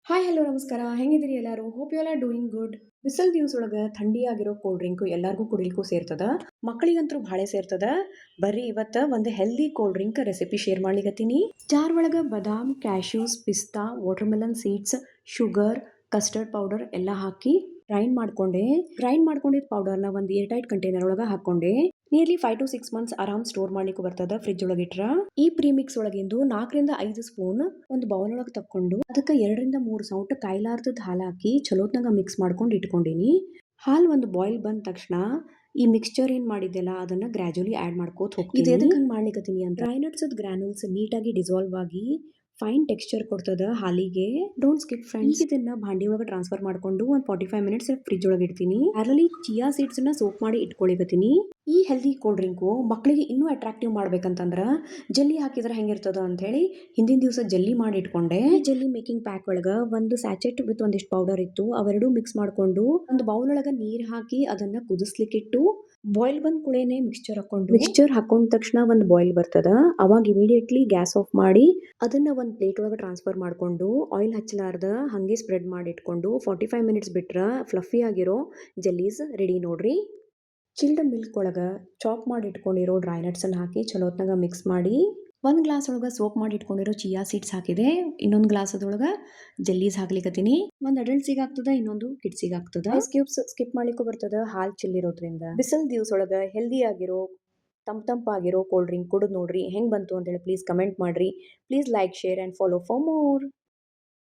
Hi hello ನಮಸ್ಕಾರ ಹೆಂಗಿದಿರಿ ಎಲ್ಲರೂ hope you all are doing good. ಬಿಸಿಲು ದಿವಸೊಳಗೆ ಥಂಡಿ ಆಗಿರೋ ಕೋಲ್ಡ್ ಡ್ರಿಂಕ್ ಎಲ್ಲರಿಗೂ ಕುಡಿಲಿಕ್ಕೂ ಸೇರ್ತದ, ಮಕ್ಕಳಿಗಂತೂ ಭಾಳ ಸೇರ್ತದ. ಬರ್ರಿ ಇವತ್ತು ಒಂದು healthy cold drink recipe share ಮಾಡ್ಲಿಕತ್ತೀನಿ. ಜಾರ್ ಒಳಗೆ ಬಾದಾಮ್, ಕ್ಯಾಶ್ಯೂಸ್, ಪಿಸ್ತಾ, watermelon seeds, sugar, custard powder ಎಲ್ಲ ಹಾಕಿ ಗ್ರೈಂಡ್ ಮಾಡ್ಕೊಂಡಿದ್ದ ಪೌಡರ್ನ ಒಂದು ಏರ್ ಟೈಟ್ ಕಂಟೈನರ್ ಒಳಗೆ ಹಾಕೊಂಡೆ. ನಿಯರ್ಲಿ 5 to 6 ಮಂತ್ಸ್ ಆರಾಮ್ ಸ್ಟೋರ್ ಮಾಡ್ಲಿಕ್ಕೆ ಬರ್ತದ ಫ್ರಿಜ್ ಒಳಗೆ ಇಟ್ರ. ಈ ಪ್ರೀಮಿಕ್ಸ್ ಒಳಗಿಂದು 4 ರಿಂದ 5 ಸ್ಪೂನ್ ಒಂದು ಬೌಲ್ ಒಳಗೆ ತಕೊಂಡು ಅದಕ್ಕೆ 2 ರಿಂದ 3 ಸೌಟ್ ಕಾಯ್ಲಾರ್ದದ್ ಹಾಲು ಹಾಕಿ ಚಲೋತ್ನಾಗ ಮಿಕ್ಸ್ ಮಾಡ್ಕೊಂಡು ಇಟ್ಕೊಂಡಿನಿ. ಹಾಲು ಒಂದು ಬಾಯ್ಲ್ ಬಂದ ತಕ್ಷಣ ಈ ಮಿಕ್ಸ್ಚರ್ ಏನ್ ಮಾಡಿದ್ದೆಲ್ಲ ಅದನ್ನ ಗ್ರಾಜುವಲಿ ಆಡ್ ಮಾಡ್ಕೋತ ಹೋಗ್ತೀನಿ. ಇದು ಎದಕ್ಕೆ ಹಂಗೆ ಮಾಡ್ಲಿಕತ್ತೀನಿ ಅಂತ, ಡ್ರೈ ನಟ್ಸ್ ಗ್ರಾನುಲ್ಸ್ ನೀಟಾಗಿ ಡಿಸಾಲ್ವ್ ಆಗಿ ಫೈನ್ ಟೆಕ್ಸ್ಚರ್ ಕೊಡ್ತದ ಹಾಲಿಗೆ. Don't skip friends. ಇದನ್ನ ಭಾಂಡಿ ಒಳಗೆ ಟ್ರಾನ್ಸ್ಫರ್ ಮಾಡ್ಕೊಂಡು ಒಂದು 45 ಮಿನಿಟ್ಸ್ ಫ್ರಿಜ್ ಒಳಗೆ ಇಡ್ತೀನಿ. ಪ್ಯಾರಲಿ ಚಿಯಾ ಸೀಡ್ಸ್ ನ ಸೋಕ್ ಮಾಡಿ ಇಟ್ಕೊಳಿಕತ್ತೀನಿ. ಈ ಹೆಲ್ದಿ ಕೋಲ್ಡ್ ಡ್ರಿಂಕು ಮಕ್ಕಳಿಗೆ ಇನ್ನೂ ಅಟ್ರಾಕ್ಟಿವ್ ಮಾಡ್ಬೇಕಂತಂದ್ರ ಜೆಲ್ಲಿ ಹಾಕಿದ್ರೆ ಹೆಂಗಿರ್ತದ ಅಂತ ಹೇಳಿ ಹಿಂದಿನ ದಿವಸ ಜೆಲ್ಲಿ ಮಾಡಿ ಇಟ್ಕೊಂಡೆ. ಜೆಲ್ಲಿ ಮೇಕಿಂಗ್ ಪ್ಯಾಕ್ ಒಳಗ ಒಂದು ಸ್ಯಾಚೆಟ್ ವಿತ್ ಒಂದಿಷ್ಟು ಪೌಡರ್ ಇತ್ತು, ಅವೆರಡು ಮಿಕ್ಸ್ ಮಾಡ್ಕೊಂಡು ಒಂದು ಬೌಲ್ ಒಳಗ ನೀರ್ ಹಾಕಿ ಅದನ್ನ ಕುದಿಸ್ಲಿಕ್ಕಿಟ್ಟು ಬಾಯ್ಲ್ ಬಂದ್ ಕೂಡೇನೆ ಮಿಕ್ಸ್ಚರ್ ಹಾಕೊಂಡ ತಕ್ಷಣ ಒಂದು ಬಾಯ್ಲ್ ಬರ್ತದ. ಅವಾಗ ಇಮಿಡಿಯೇಟ್ಲಿ ಗ್ಯಾಸ್ ಆಫ್ ಮಾಡಿ ಅದನ್ನ ಒಂದು ಪ್ಲೇಟ್ ಒಳಗೆ ಟ್ರಾನ್ಸ್ಫರ್ ಮಾಡ್ಕೊಂಡು ಆಯಿಲ್ ಹಚ್ಚಲಾರ್ದ ಹಂಗೆ ಸ್ಪ್ರೆಡ್ ಮಾಡಿ ಇಟ್ಕೊಂಡು 45 ಮಿನಿಟ್ಸ್ ಬಿಟ್ರ ಫ್ಲಫಿ ಆಗಿರೋ ಜೆಲ್ಲೀಸ್ ರೆಡಿ ನೋಡ್ರಿ. ಚಿಲ್ಡ್ ಮಿಲ್ಕ್ ಒಳಗೆ ಚಾಪ್ ಮಾಡಿ ಇಟ್ಕೊಂಡಿರೋ ಡ್ರೈ ನಟ್ಸ್ ಅನ್ನು ಹಾಕಿ ಚಲೋತ್ನಾಗ ಮಿಕ್ಸ್ ಮಾಡಿ ಒಂದು ಗ್ಲಾಸ್ ಒಳಗೆ ಸೋಪ್ ಮಾಡಿ ಇಟ್ಕೊಂಡಿರೋ ಚಿಯಾ ಸೀಡ್ಸ್ ಹಾಕಿದೆ. ಇನ್ನೊಂದು ಗ್ಲಾಸ್ ಅದ್ರೊಳಗೆ ಜೆಲ್ಲೀಸ್ ಹಾಕ್ಲಿಕತ್ತೀನಿ. ಒಂದು ಅಡಲ್ಟ್ಸಿಗೆ ಆಗ್ತದ, ಇನ್ನೊಂದು ಕಿಡ್ಸಿಗೆ ಆಗ್ತದ. ಐಸ್ ಕ್ಯೂಬ್ಸ್ ಸ್ಕಿಪ್ ಮಾಡ್ಲಿಕ್ಕೂ ಬರ್ತದ ಹಾಲು ಚಿಲ್ಲಿರೋದ್ರಿಂದ. ಬಿಸಿಲು ದಿವಸೊಳಗೆ ಹೆಲ್ದಿ ಆಗಿರೋ ತಂಪಾಗಿರೋ ಕೋಲ್ಡ್ ಡ್ರಿಂಕ್ ಕುಡಿದು ನೋಡ್ರಿ ಹೆಂಗ್ ಬಂತು ಅಂತೇಳಿ ಪ್ಲೀಸ್ ಕಮೆಂಟ್ ಮಾಡ್ರಿ. Please like, share and follow for more.